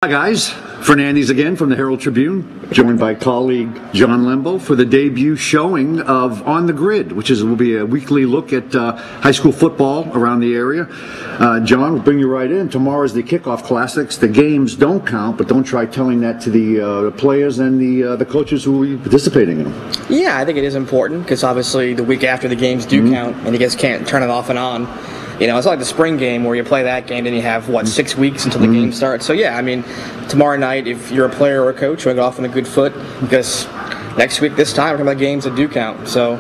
Hi guys, Fernandes again from the Herald-Tribune, joined by colleague John Lembo for the debut showing of On the Grid, which will be a weekly look at high school football around the area. John, we'll bring you right in. Tomorrow is the kickoff classics. The games don't count, but don't try telling that to the players and the coaches who will be participating in them. Yeah, I think it is important because obviously the week after the games do count, and you guys can't turn it off and on. You know, it's like the spring game where you play that game, then you have, 6 weeks until the game starts. So, yeah, I mean, tomorrow night, if you're a player or a coach, you want to get off on a good foot because next week, this time, we're talking about games that do count. So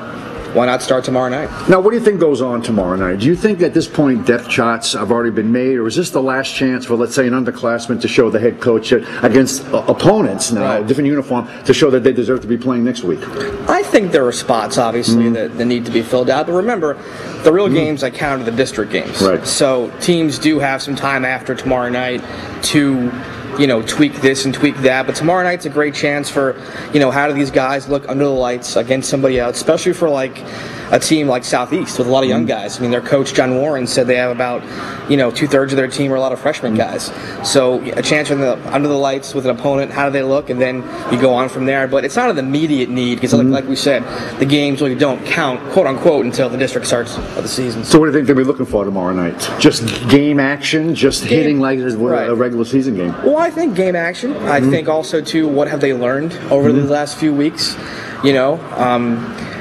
why not start tomorrow night? Now, what do you think goes on tomorrow night? Do you think at this point depth charts have already been made, or is this the last chance for, let's say, an underclassman to show the head coach against opponents now, different uniform, to show that they deserve to be playing next week? I think there are spots, obviously, that need to be filled out. But remember, the real games that count are the district games. Right. So teams do have some time after tomorrow night to tweak this and tweak that. But tomorrow night's a great chance for, how do these guys look under the lights against somebody else, especially for a team like Southeast with a lot of young guys. I mean, their coach, John Warren, said they have about, 2/3 of their team are a lot of freshman guys. So a chance for under the lights with an opponent, how do they look? And then you go on from there. But it's not an immediate need because, like we said, the games really don't count, quote unquote, until the district starts of the season. So what do you think they'll be looking for tomorrow night? Just game action, just hitting like a regular season game? Well, I think game action. I think also, too, what have they learned over the last few weeks?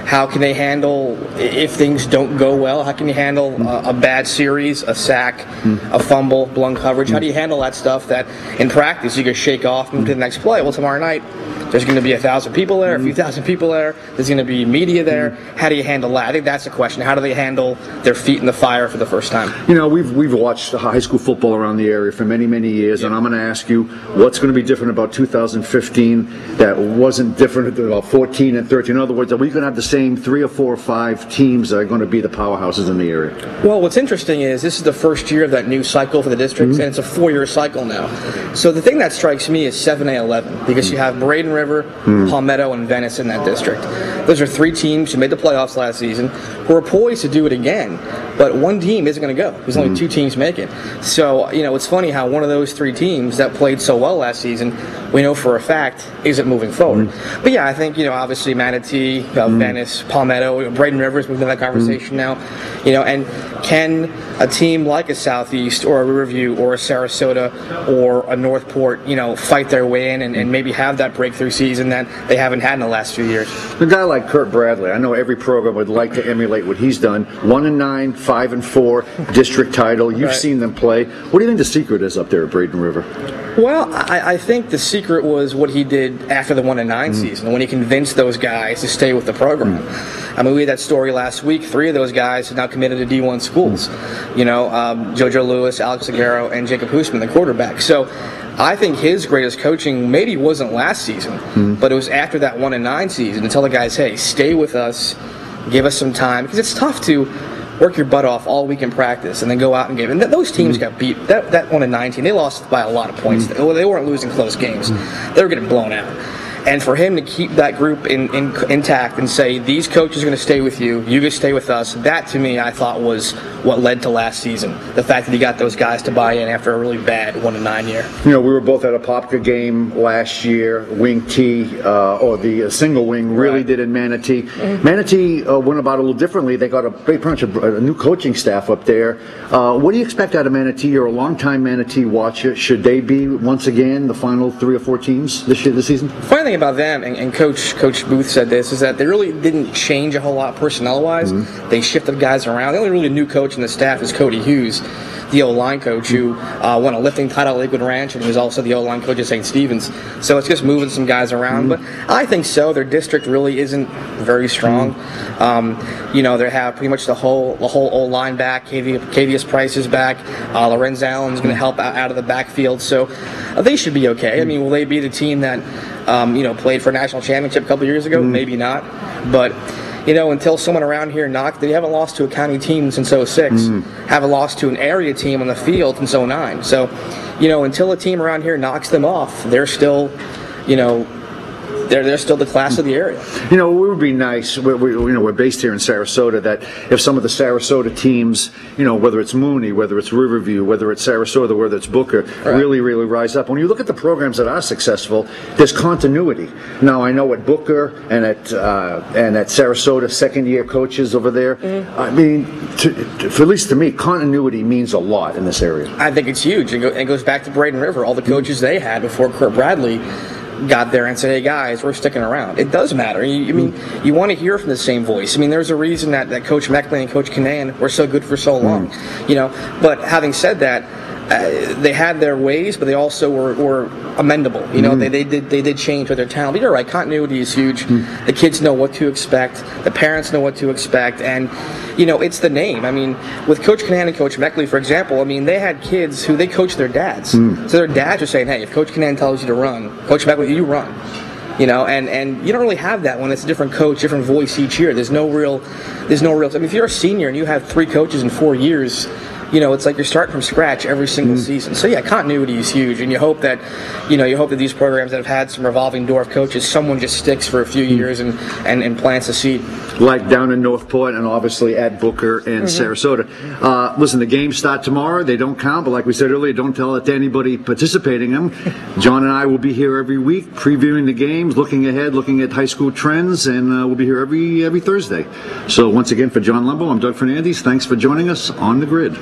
How can they handle if things don't go well? How can you handle a bad series, a sack, a fumble, blown coverage? How do you handle that stuff that in practice you can shake off and move to the next play? Well, tomorrow night there's going to be 1,000 people there, a few thousand people there. There's going to be media there. How do you handle that? I think that's the question. How do they handle their feet in the fire for the first time? We've watched high school football around the area for many, many years, and I'm going to ask you what's going to be different about 2015 that wasn't different about 14 and 13. In other words, are we going to have the same 3 or 4 or 5 teams that are going to be the powerhouses in the area? Well, what's interesting is this is the first year of that new cycle for the districts, and it's a 4-year cycle now. So the thing that strikes me is 7A11 because you have Braden River, Palmetto, and Venice in that district. Those are 3 teams who made the playoffs last season who are poised to do it again, but one team isn't going to go. There's only 2 teams make it. So, it's funny how one of those 3 teams that played so well last season, we know for a fact, isn't moving forward. But yeah, I think, obviously Manatee, Venice, Palmetto, Braden River is moving to that conversation now. And can a team like a Southeast or a Riverview or a Sarasota or a Northport, fight their way in and maybe have that breakthrough season that they haven't had in the last few years? A guy like Kurt Bradley, I know every program would like to emulate what he's done. 1-9, 5-4, district title. You've seen them play. What do you think the secret is up there at Braden River? Well, I think the secret was what he did after the 1-9 season, when he convinced those guys to stay with the program. I mean, we had that story last week. 3 of those guys have now committed to D1 schools. JoJo Lewis, Alex Aguero, and Jacob Hoosman, the quarterback. So I think his greatest coaching maybe wasn't last season, but it was after that 1-9 season to tell the guys, hey, stay with us, give us some time. Because it's tough to work your butt off all week in practice and then go out and give. And those teams got beat. That 1-9 team, they lost by a lot of points. They weren't losing close games. They were getting blown out. And for him to keep that group intact and say, these coaches are going to stay with you, you guys stay with us, that to me I thought was what led to last season. The fact that he got those guys to buy in after a really bad 1-9 year. We were both at a Popka game last year. Wing T, or the single wing, really did in Manatee. Manatee went about it a little differently. They got pretty much a new coaching staff up there. What do you expect out of Manatee? You're a long-time Manatee watcher. Should they be, once again, the final 3 or 4 teams this season? Funny thing about them, and Coach Booth said this, is that they really didn't change a whole lot personnel-wise. They shifted guys around. The only really new coach in the staff is Cody Hughes, the O-line coach who won a lifting title at Lakewood Ranch and was also the O-line coach at St. Stephen's. So it's just moving some guys around. But I think so. Their district really isn't very strong. They have pretty much the whole O-line back. Cavius Price is back. Lorenz Allen's going to help out of the backfield. So they should be okay. I mean, will they be the team that played for a national championship a couple years ago? Maybe not. But until someone around here they haven't lost to a county team since 06, haven't lost to an area team on the field since 09. So, until a team around here knocks them off, they're still, they're still the class of the area. You know, it would be nice. We're based here in Sarasota. That if some of the Sarasota teams, you know, whether it's Mooney, whether it's Riverview, whether it's Sarasota, whether it's Booker, really rise up. When you look at the programs that are successful, there's continuity. Now, I know at Booker and at Sarasota, second-year coaches over there. I mean, at least to me, continuity means a lot in this area. I think it's huge. It goes back to Braden River, all the coaches they had before Kurt Bradley got there and said, hey guys, we're sticking around. It does matter. I mean, you want to hear from the same voice. I mean, there's a reason that Coach Meckley and Coach Canan were so good for so long. You know, but having said that, they had their ways, but they also were amendable. You know, they did change with their talent. But you're right, continuity is huge. The kids know what to expect. The parents know what to expect. And, you know, it's the name. I mean, with Coach Canan and Coach Meckley, for example, I mean, they had kids who they coached their dads. So their dads are saying, hey, if Coach Canan tells you to run, Coach Meckley, you run. You know, and you don't really have that when it's a different coach, different voice each year. There's no real. I mean, if you're a senior and you have 3 coaches in 4 years, you know, it's like you're starting from scratch every single season. So yeah, continuity is huge, and you hope that these programs that have had some revolving door of coaches, someone just sticks for a few years and plants a seed. Like down in Northport and obviously at Booker and Sarasota. Listen, the games start tomorrow. They don't count, but like we said earlier, don't tell it to anybody participating in them. John and I will be here every week previewing the games, looking ahead, looking at high school trends, and we'll be here every Thursday. So once again, for John Lembo, I'm Doug Fernandes. Thanks for joining us on the Grid.